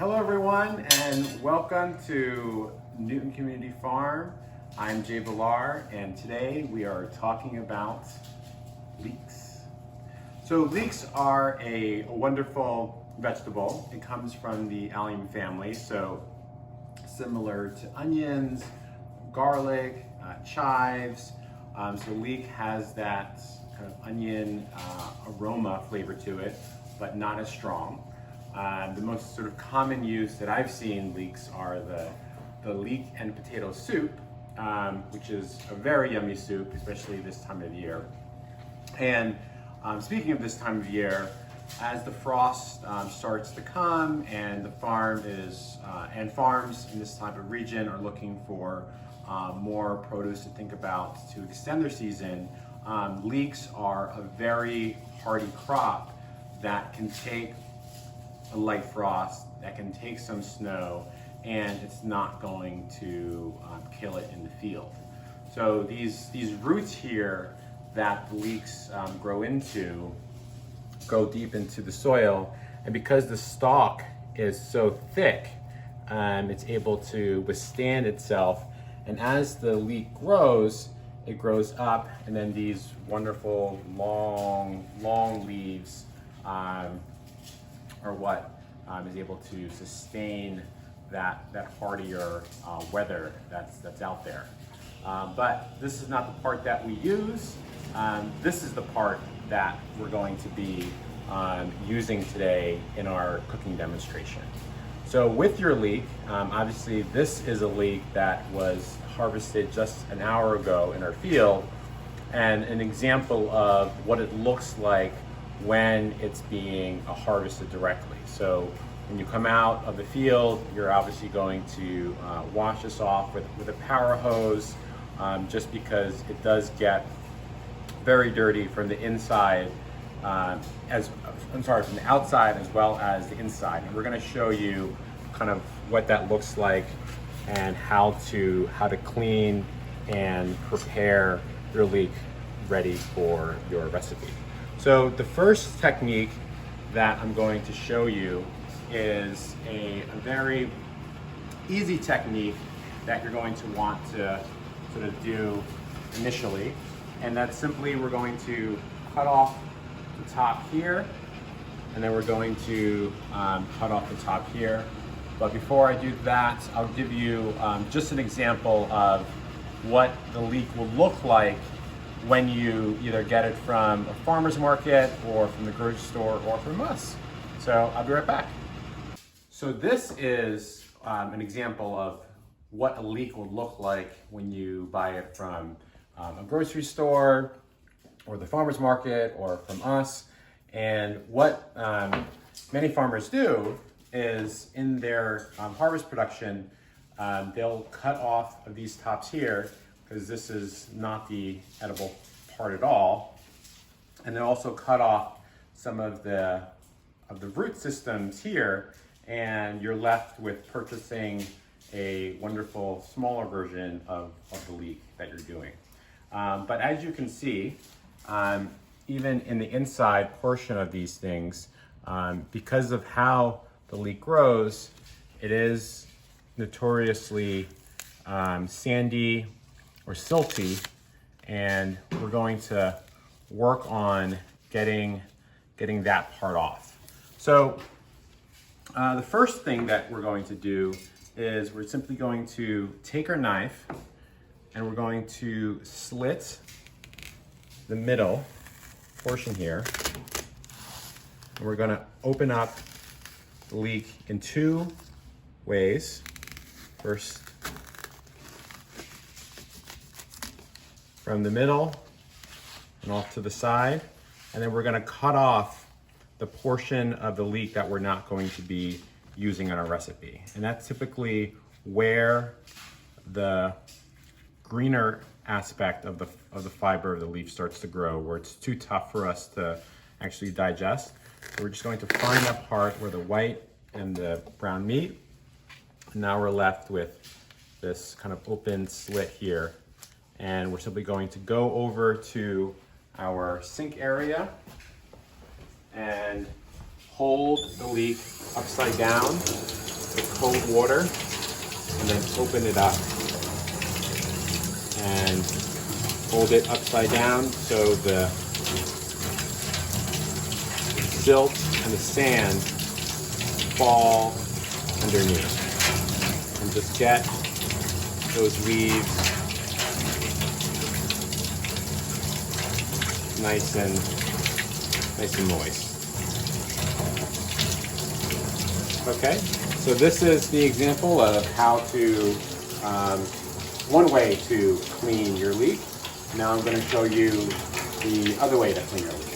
Hello everyone and welcome to Newton Community Farm. I'm Jay Villar and today we are talking about leeks. So leeks are a wonderful vegetable. It comes from the Allium family, so similar to onions, garlic, chives. So leek has that kind of onion aroma flavor to it, but not as strong. The most sort of common use that I've seen leeks are the leek and potato soup, which is a very yummy soup, especially this time of year. And speaking of this time of year, as the frost starts to come and the farms in this type of region are looking for more produce to think about to extend their season, leeks are a very hardy crop that can take a light frost, that can take some snow, and it's not going to kill it in the field. So these roots here that the leeks grow into go deep into the soil, and because the stalk is so thick, it's able to withstand itself. And as the leek grows, it grows up, and then these wonderful long leaves are what is able to sustain that hardier weather that's out there. But this is not the part that we use. This is the part that we're going to be using today in our cooking demonstration. So with your leek, obviously this is a leek that was harvested just an hour ago in our field, and an example of what it looks like when it's being harvested directly. So when you come out of the field, you're obviously going to wash this off with a power hose, just because it does get very dirty from the inside, from the outside as well as the inside. And we're going to show you kind of what that looks like and how to clean and prepare your leek ready for your recipe. So the first technique that I'm going to show you is a very easy technique that you're going to want to sort of do initially. And that's simply, we're going to cut off the top here, and then we're going to cut off the top here. But before I do that, I'll give you just an example of what the leek will look like when you either get it from a farmer's market or from the grocery store or from us. So I'll be right back. So this is an example of what a leek will look like when you buy it from a grocery store or the farmer's market or from us. And what many farmers do is in their harvest production, they'll cut off of these tops here, because this is not the edible part at all. And then also cut off some of the root systems here, and you're left with purchasing a wonderful smaller version of the leek that you're doing. But as you can see, even in the inside portion of these things, because of how the leek grows, it is notoriously sandy or silty, and we're going to work on getting that part off. So the first thing that we're going to do is we're simply going to take our knife and we're going to slit the middle portion here, and we're going to open up the leek in two ways. First, from the middle and off to the side, and then we're going to cut off the portion of the leek that we're not going to be using in our recipe. And that's typically where the greener aspect of the fiber of the leaf starts to grow, where it's too tough for us to actually digest. So we're just going to find that part where the white and the brown meet. And now we're left with this kind of open slit here. And we're simply going to go over to our sink area and hold the leek upside down the cold water and then open it up and hold it upside down so the silt and the sand fall underneath. And just get those leaves nice and moist. Okay, so this is the example of how to, one way to clean your leek. Now I'm going to show you the other way to clean your leek.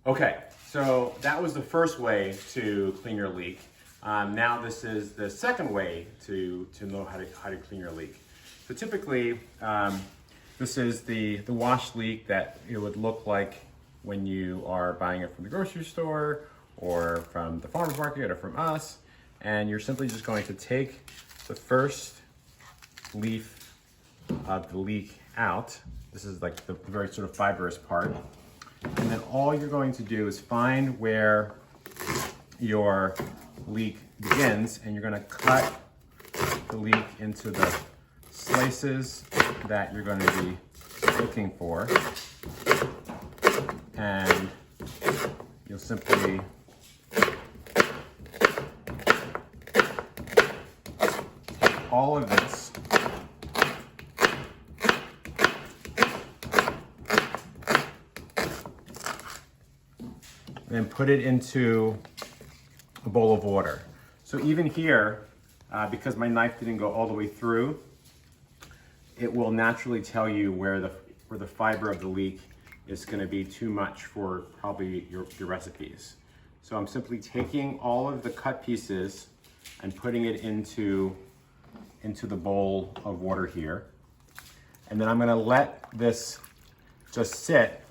Okay, so that was the first way to clean your leek. Now this is the second way to know how to clean your leek. So typically, this is the washed leek that it would look like when you are buying it from the grocery store or from the farmer's market or from us. And you're simply just going to take the first leaf of the leek out. This is like the very sort of fibrous part. And then all you're going to do is find where your leek begins, and you're going to cut the leek into the slices that you're going to be looking for. And you'll simply all of this and then put it into a bowl of water. So even here, because my knife didn't go all the way through, it will naturally tell you where the fiber of the leek is going to be too much for probably your recipes. So I'm simply taking all of the cut pieces and putting it into the bowl of water here. And then I'm going to let this just sit,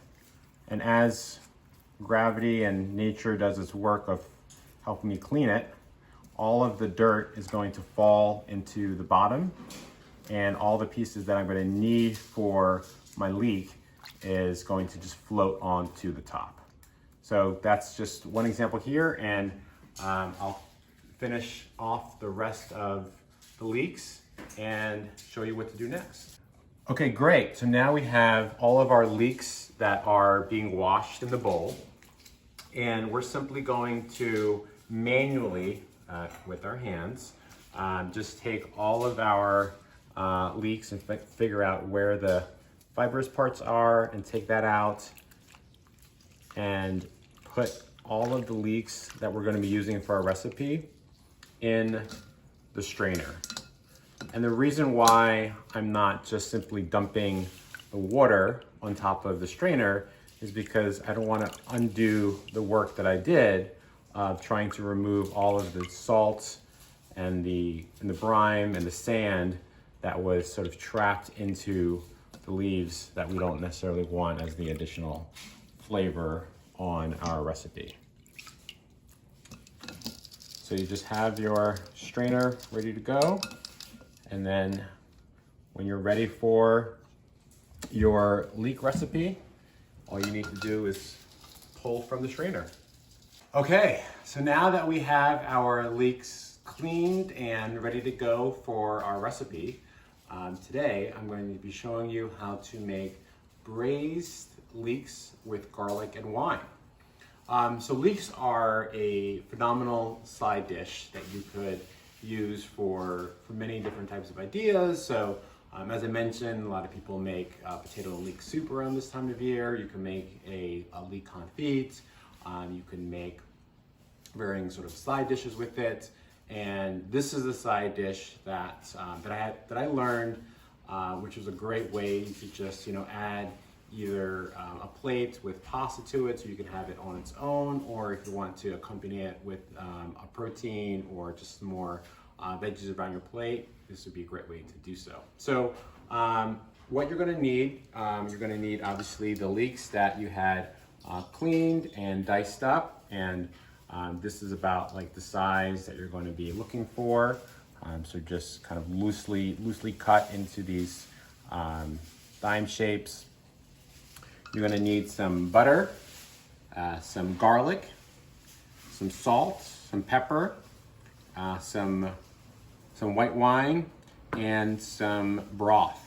and as gravity and nature does its work of helping me clean it, all of the dirt is going to fall into the bottom, and all the pieces that I'm going to need for my leek is going to just float onto the top. So that's just one example here, and I'll finish off the rest of the leeks and show you what to do next. Okay, great. So now we have all of our leeks that are being washed in the bowl, and we're simply going to manually, with our hands, just take all of our leeks and figure out where the fibrous parts are and take that out and put all of the leeks that we're going to be using for our recipe in the strainer. And the reason why I'm not just simply dumping the water on top of the strainer is because I don't want to undo the work that I did of trying to remove all of the salt and the brine and the sand that was sort of trapped into the leaves that we don't necessarily want as the additional flavor on our recipe. So you just have your strainer ready to go, and then when you're ready for your leek recipe, all you need to do is pull from the strainer. Okay, so now that we have our leeks cleaned and ready to go for our recipe, today I'm going to be showing you how to make braised leeks with garlic and wine. So leeks are a phenomenal side dish that you could use for many different types of ideas. So as I mentioned, a lot of people make potato and leek soup around this time of year. You can make a leek confit. You can make varying sort of side dishes with it. And this is a side dish that I learned, which was a great way to just add either a plate with pasta to it, so you can have it on its own, or if you want to accompany it with a protein or just some more veggies around your plate, this would be a great way to do so. So what you're going to need, obviously the leeks that you had cleaned and diced up, and this is about like the size that you're going to be looking for. So just kind of loosely cut into these dime shapes. You're going to need some butter, some garlic, some salt, some pepper, some white wine, and some broth.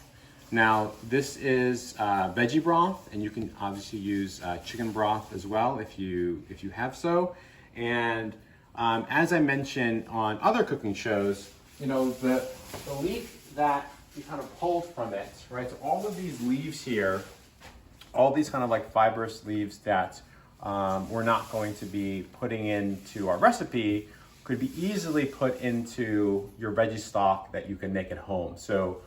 Now this is veggie broth, and you can obviously use chicken broth as well if you have so. And as I mentioned on other cooking shows, you know, the leek that you kind of pulled from it, right? So all of these leaves here, all these kind of like fibrous leaves that we're not going to be putting into our recipe could be easily put into your veggie stock that you can make at home. So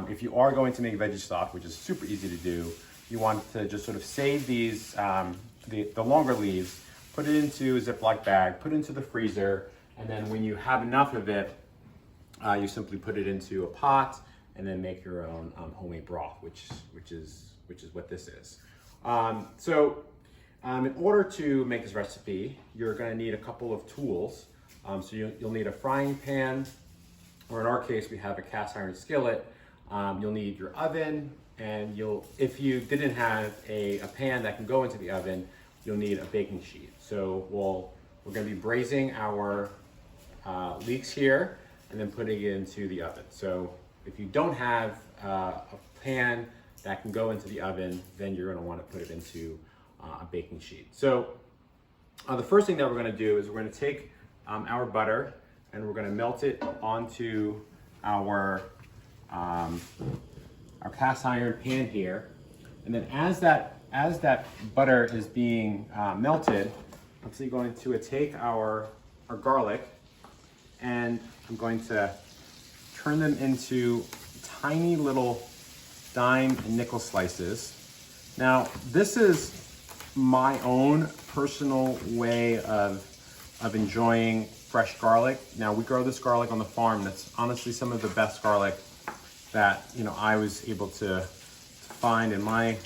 if you are going to make veggie stock, which is super easy to do, you want to just sort of save these, the longer leaves, put it into a Ziploc bag, put it into the freezer, and then when you have enough of it, you simply put it into a pot and then make your own homemade broth, which is what this is. In order to make this recipe, you're going to need a couple of tools. So you'll need a frying pan, or in our case, we have a cast iron skillet. You'll need your oven, and if you didn't have a pan that can go into the oven, you'll need a baking sheet. So we're going to be braising our leeks here and then putting it into the oven. So if you don't have a pan that can go into the oven, then you're going to want to put it into a baking sheet. So the first thing that we're going to do is we're going to take our butter and we're going to melt it onto our cast iron pan here. And then as that butter is being melted, I'm simply going to take our garlic, and I'm going to turn them into tiny little dime and nickel slices. Now, this is my own personal way of enjoying fresh garlic. Now, we grow this garlic on the farm. That's honestly some of the best garlic that, you know, I was able to find in my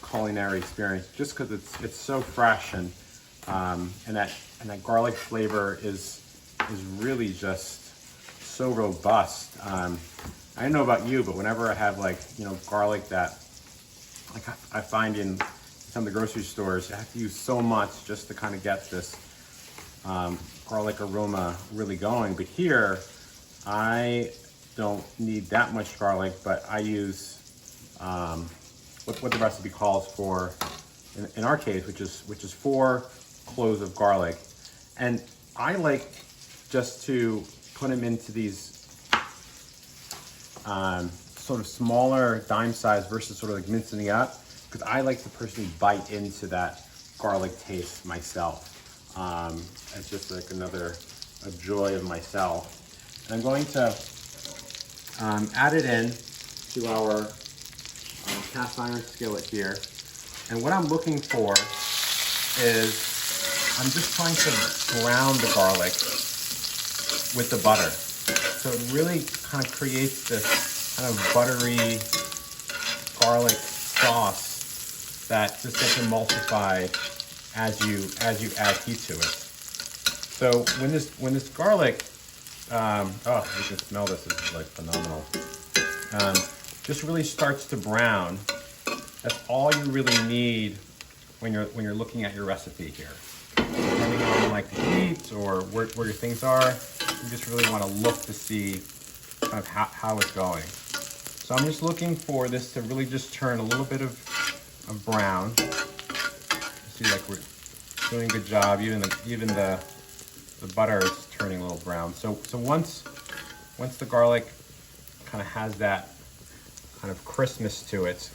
culinary experience, just because it's so fresh, and that garlic flavor is really just so robust. I don't know about you, but whenever I have, like, you know, garlic that like I find in some of the grocery stores, I have to use so much just to kind of get this garlic aroma really going. But here, I don't need that much garlic, but I use what the recipe calls for in our case, which is 4 cloves of garlic. And I like just to put them into these sort of smaller dime size versus sort of like mincing it up, because I like to personally bite into that garlic taste myself. It's just like a joy of myself. And I'm going to add it in to our cast iron skillet here. And what I'm looking for is, I'm just trying to brown the garlic with the butter. So it really kind of creates this kind of buttery garlic sauce that just gets emulsified as you add heat to it. So when this garlic, oh, you can smell this, is like phenomenal. Just really starts to brown. That's all you really need when you're looking at your recipe here. Depending on like the heat or where your things are, you just really want to look to see kind of how it's going. So I'm just looking for this to really just turn a little bit of brown. See, like we're doing a good job. Even the butter is turning a little brown. So once the garlic kind of has that kind of crispness to it,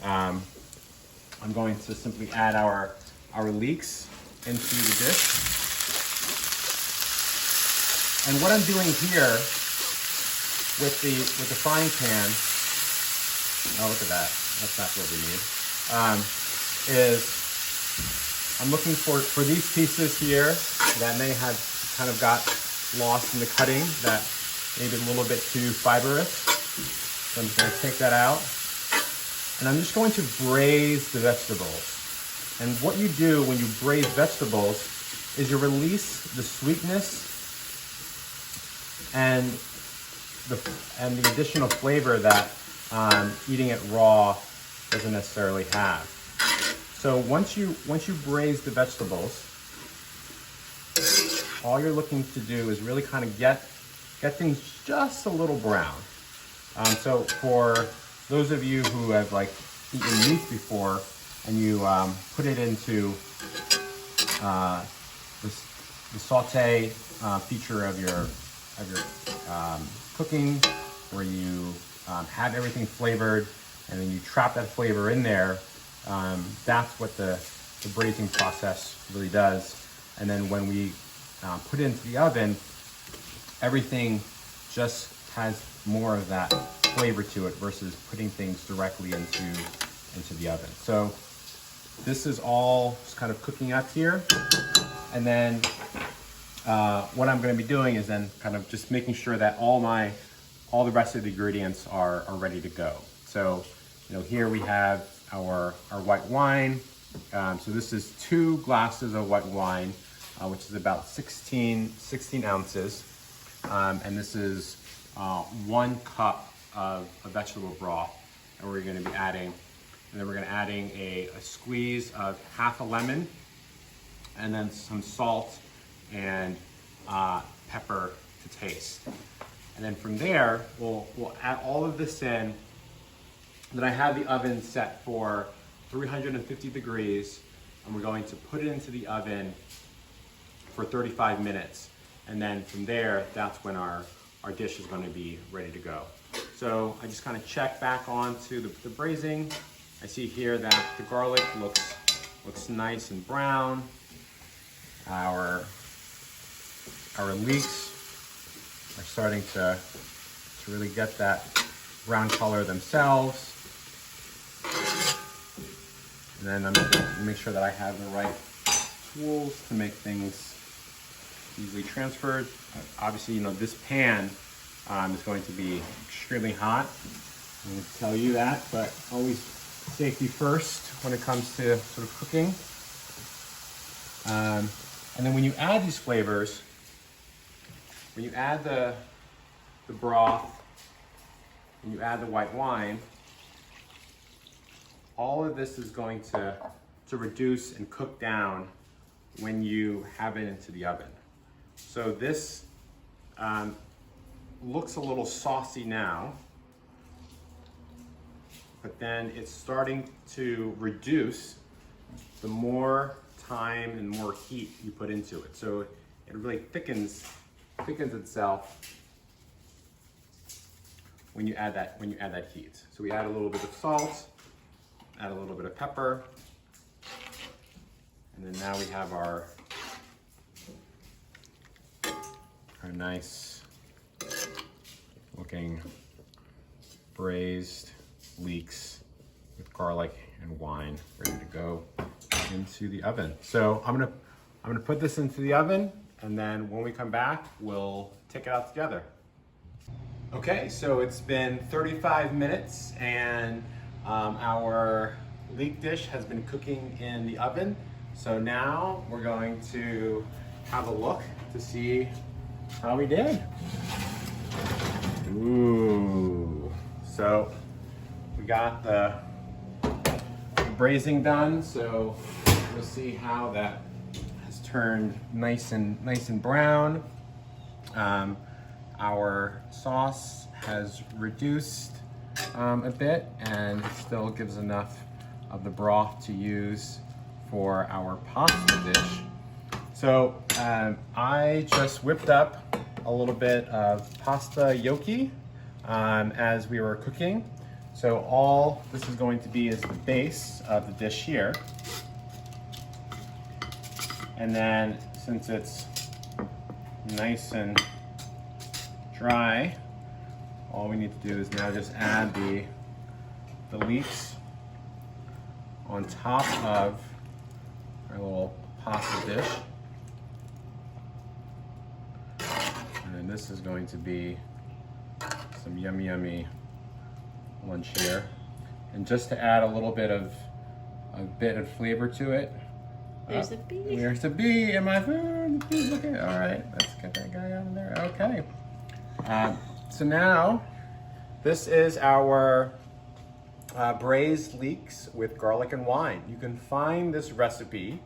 I'm going to simply add our leeks into the dish. And what I'm doing here with the frying pan, oh, look at that, that's not what we need, is I'm looking for these pieces here that may have kind of got lost in the cutting, that maybe a little bit too fibrous. So I'm just going to take that out. And I'm just going to braise the vegetables. And what you do when you braise vegetables is you release the sweetness and the additional flavor that eating it raw doesn't necessarily have. So once you braise the vegetables, all you're looking to do is really kind of get things just a little brown. So for those of you who have like eaten meat before and you put it into the saute feature of your cooking, where you have everything flavored and then you trap that flavor in there, that's what the braising process really does. And then when we put it into the oven, everything just has more of that flavor to it versus putting things directly into the oven. So this is all just kind of cooking up here. And then what I'm going to be doing is then kind of just making sure that all the rest of the ingredients are ready to go. So, here we have our white wine. So this is 2 glasses of white wine, which is about 16 ounces. And this is 1 cup of vegetable broth that we're going to be adding. And then we're going to adding a squeeze of half a lemon, and then some salt and pepper to taste. And then from there, we'll add all of this in. Then I have the oven set for 350 degrees, and we're going to put it into the oven for 35 minutes. And then from there, that's when our dish is going to be ready to go. So I just kind of check back onto the braising. I see here that the garlic looks nice and brown. Our leeks are starting to really get that brown color themselves. And then I'm going to make sure that I have the right tools to make things easily transferred. Obviously, this pan is going to be extremely hot. I'm going to tell you that, but always safety first when it comes to sort of cooking. And then when you add these flavors, when you add the broth, when you add the white wine, all of this is going to reduce and cook down when you have it into the oven. So this looks a little saucy now, but then it's starting to reduce the more time and more heat you put into it. So it really thickens itself when you add that heat. So we add a little bit of salt, add a little bit of pepper, and then now we have our nice looking braised leeks with garlic and wine ready to go into the oven. So I'm gonna put this into the oven, and then when we come back, we'll take it out together. Okay, so it's been 35 minutes and our leek dish has been cooking in the oven. So now we're going to have a look to see how we did. Ooh, so we got the braising done. So we'll see how that has turned nice and brown. Our sauce has reduced a bit, and it still gives enough of the broth to use for our pasta dish. So I just whipped up a little bit of pasta gnocchi as we were cooking. So all this is going to be is the base of the dish here. And then since it's nice and dry, all we need to do is now just add the leeks on top of our little pasta dish. And then this is going to be some yummy lunch here. And just to add a little bit of flavor to it. There's a bee. There's a bee in my food. Look at it. All right, let's get that guy out of there. Okay. So now, this is our braised leeks with garlic and wine. You can find this recipe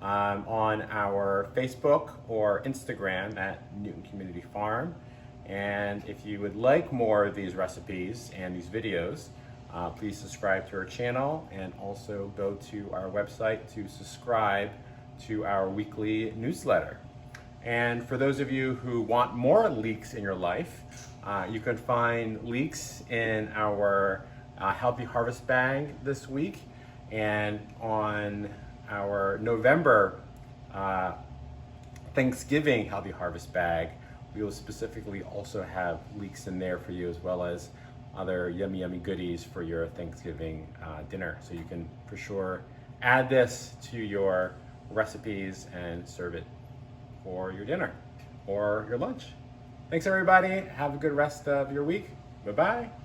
on our Facebook or Instagram at Newton Community Farm. And if you would like more of these recipes and these videos, please subscribe to our channel and also go to our website to subscribe to our weekly newsletter. And for those of you who want more leeks in your life, you can find leeks in our Healthy Harvest bag this week, and on our November Thanksgiving Healthy Harvest bag, we will specifically also have leeks in there for you, as well as other yummy goodies for your Thanksgiving dinner. So you can for sure add this to your recipes and serve it for your dinner or your lunch. Thanks everybody. Have a good rest of your week. Bye-bye.